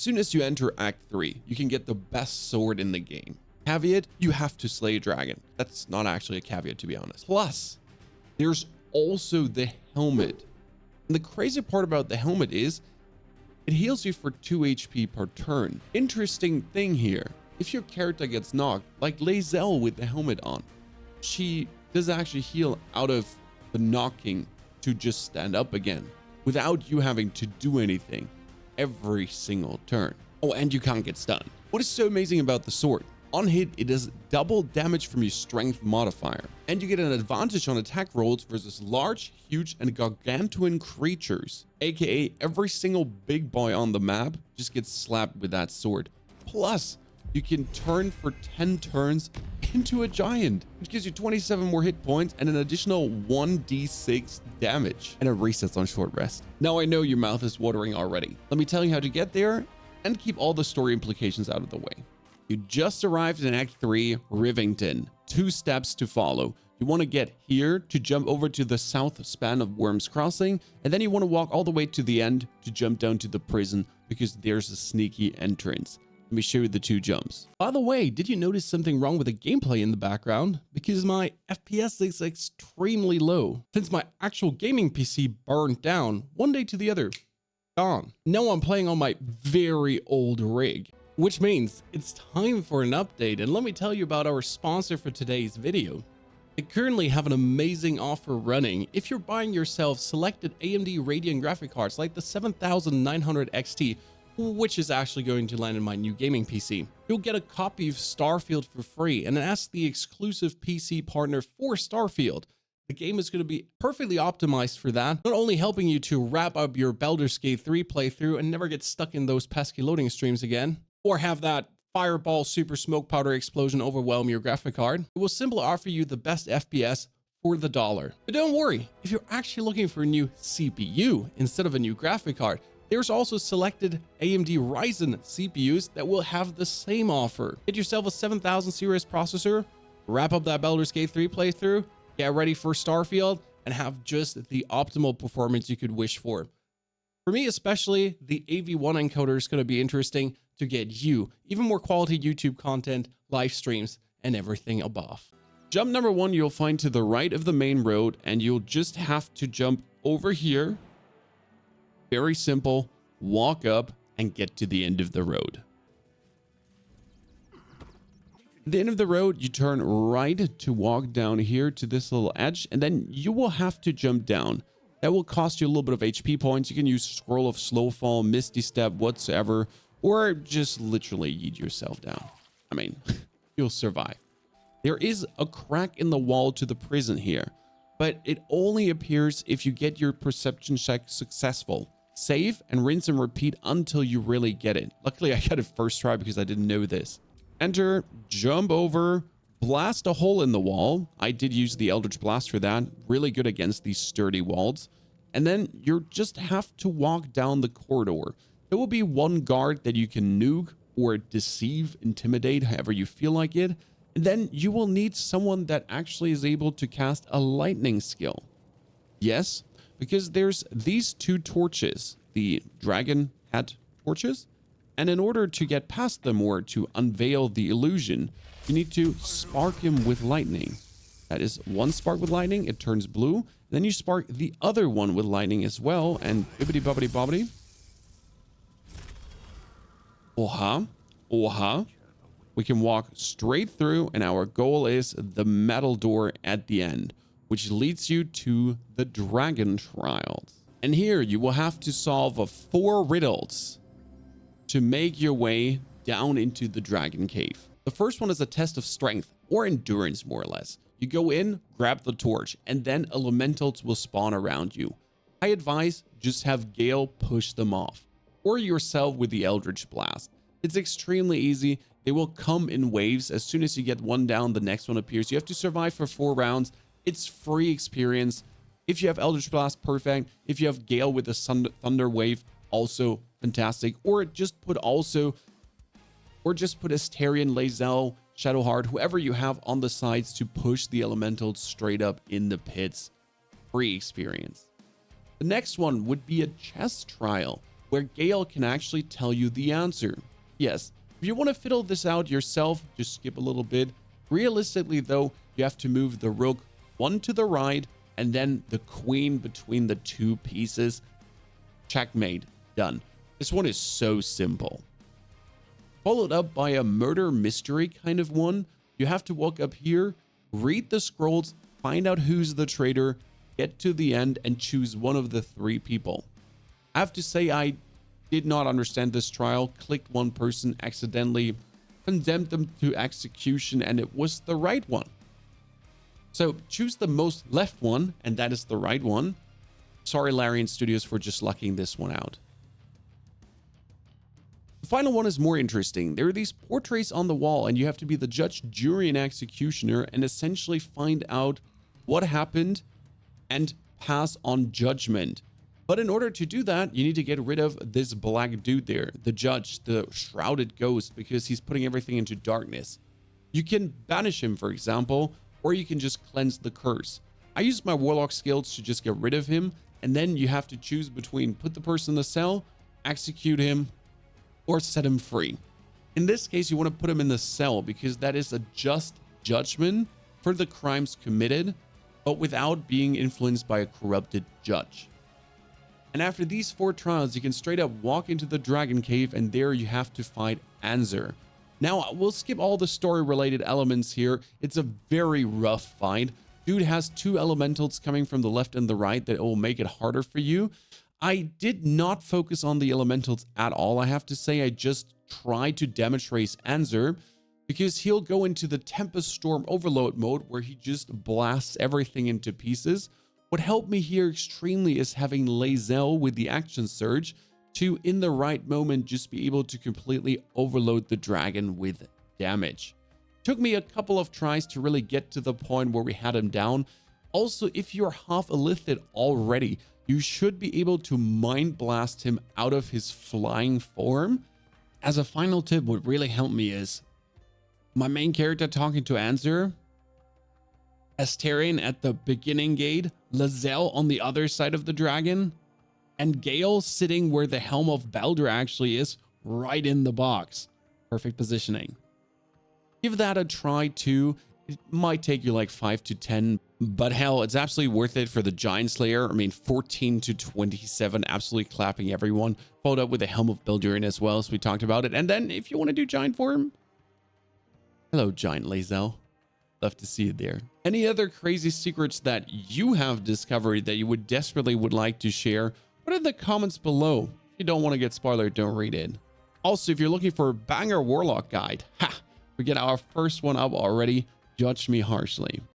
soon as you enter Act 3, you can get the best sword in the game. Caveat, you have to slay a dragon. That's not actually a caveat, to be honest. Plus, there's also the helmet. And the crazy part about the helmet is it heals you for 2 HP per turn. Interesting thing here, if your character gets knocked, like Lae'zel with the helmet on, she does actually heal out of the knocking to just stand up again without you having to do anything every single turn. Oh, and you can't get stunned. What is so amazing about the sword? On hit, it does double damage from your strength modifier, and you get an advantage on attack rolls versus large, huge, and gargantuan creatures, aka every single big boy on the map just gets slapped with that sword. Plus, you can turn for 10 turns into a giant, which gives you 27 more hit points and an additional 1d6 damage, and it resets on short rest. Now I know your mouth is watering already. Let me tell you how to get there and keep all the story implications out of the way. You just arrived in Act 3, Rivington. 2 steps to follow. You want to get here to jump over to the south span of Worm's Crossing, and then you want to walk all the way to the end to jump down to the prison because there's a sneaky entrance. Let me show you the 2 jumps. By the way, did you notice something wrong with the gameplay in the background? Because my FPS is extremely low. Since my actual gaming PC burned down one day to the other, gone. Now I'm playing on my very old rig, which means it's time for an update. And let me tell you about our sponsor for today's video. They currently have an amazing offer running. If you're buying yourself selected AMD Radeon graphic cards like the 7900 XT, which is actually going to land in my new gaming PC, you'll get a copy of Starfield for free and ask the exclusive PC partner for Starfield. The game is going to be perfectly optimized for that, not only helping you to wrap up your Baldur's Gate 3 playthrough and never get stuck in those pesky loading streams again, or have that fireball super smoke powder explosion overwhelm your graphic card. It will simply offer you the best FPS for the dollar. But don't worry, if you're actually looking for a new CPU instead of a new graphic card, there's also selected AMD Ryzen CPUs that will have the same offer. Get yourself a 7000 series processor, wrap up that Baldur's Gate 3 playthrough, get ready for Starfield, and have just the optimal performance you could wish for. For me especially, the AV1 encoder is going to be interesting to get you even more quality YouTube content, live streams, and everything above. Jump number 1 you'll find to the right of the main road, and you'll just have to jump over here. Very simple. Walk up and get to the end of the road. At the end of the road, you turn right to walk down here to this little edge, and then you will have to jump down. That will cost you a little bit of HP points. You can use Scroll of Slowfall, Misty Step, whatsoever, or just literally yeet yourself down. I mean, you'll survive. There is a crack in the wall to the prison here, but it only appears if you get your perception check successful. Save and rinse and repeat until you really get it. Luckily, I got it first try because I didn't know this. Enter, jump over, blast a hole in the wall. I did use the Eldritch Blast for that. Really good against these sturdy walls. And then you just have to walk down the corridor. There will be one guard that you can nuke or deceive, intimidate, however you feel like it. And then you will need someone that actually is able to cast a lightning skill. Yes, because there's these 2 torches, the dragon hat torches. And in order to get past them or to unveil the illusion, you need to spark him with lightning. That is 1 spark with lightning, it turns blue. Then you spark the other one with lightning as well, and bibbity bobbity bobbity. Oha, oha. We can walk straight through, and our goal is the metal door at the end, which leads you to the dragon trials. And here you will have to solve 4 riddles to make your way down into the dragon cave. The first one is a test of strength or endurance, more or less. You go in, grab the torch, and then elementals will spawn around you. I advise just have Gale push them off, or yourself with the Eldritch Blast. It's extremely easy. They will come in waves. As soon as you get one down, the next one appears. You have to survive for 4 rounds. It's free experience. If you have Eldritch Blast, perfect. If you have Gale with the Thunder Wave, also fantastic. Or just put Astarion, Lae'zel, Shadowheart, whoever you have on the sides to push the elementals straight up in the pits. Free experience. The next one would be a chess trial. where Gale can actually tell you the answer. Yes, if you want to fiddle this out yourself, just skip a little bit. Realistically though, you have to move the rook one to the right and then the queen between the two pieces. Checkmate. Done. This one is so simple. Followed up by a murder mystery kind of one. You have to walk up here, read the scrolls, find out who's the traitor, get to the end, and choose one of the three people. I have to say I did not understand this trial, clicked one person, accidentally condemned them to execution, and it was the right one. So choose the most left one, and that is the right one. Sorry, Larian Studios, for just lucking this one out. The final one is more interesting. There are these portraits on the wall, and you have to be the judge, jury, and executioner, and essentially find out what happened and pass on judgment. But in order to do that, you need to get rid of this black dude there, the judge, the shrouded ghost, because he's putting everything into darkness. You can banish him, for example, or you can just cleanse the curse. I used my warlock skills to just get rid of him, and then you have to choose between put the person in the cell, execute him, or set him free. In this case, you want to put him in the cell because that is a just judgment for the crimes committed, but without being influenced by a corrupted judge. And after these 4 trials, you can straight up walk into the dragon cave, and there you have to fight Anzer. Now, we'll skip all the story related elements here. It's a very rough fight. Dude has 2 elementals coming from the left and the right that will make it harder for you. I did not focus on the elementals at all, I have to say. I just tried to damage raise Anzer because he'll go into the Tempest Storm overload mode where he just blasts everything into pieces. What helped me here extremely is having Lae'zel with the action surge to, in the right moment, just be able to completely overload the dragon with damage. Took me a couple of tries to really get to the point where we had him down. Also, if you're half illithid already, you should be able to mind blast him out of his flying form. As a final tip, what really helped me is my main character talking to Anzer, Astarion at the beginning gate, Lae'zel on the other side of the dragon, and Gale sitting where the Helm of Balduran actually is, right in the box. Perfect positioning. Give that a try too. It might take you like 5 to 10, but hell, it's absolutely worth it for the Giantslayer. I mean, 14 to 27, absolutely clapping everyone. Followed up with the Helm of Balduran as well, as we talked about it. And then if you want to do Giant form, hello, Giant Lae'zel. Love to see you there. Any other crazy secrets that you have discovered that you would desperately would like to share, put it in the comments below. If you don't want to get spoiled, don't read it. Also, if you're looking for a banger Warlock guide, we get our first one up already. Judge me harshly.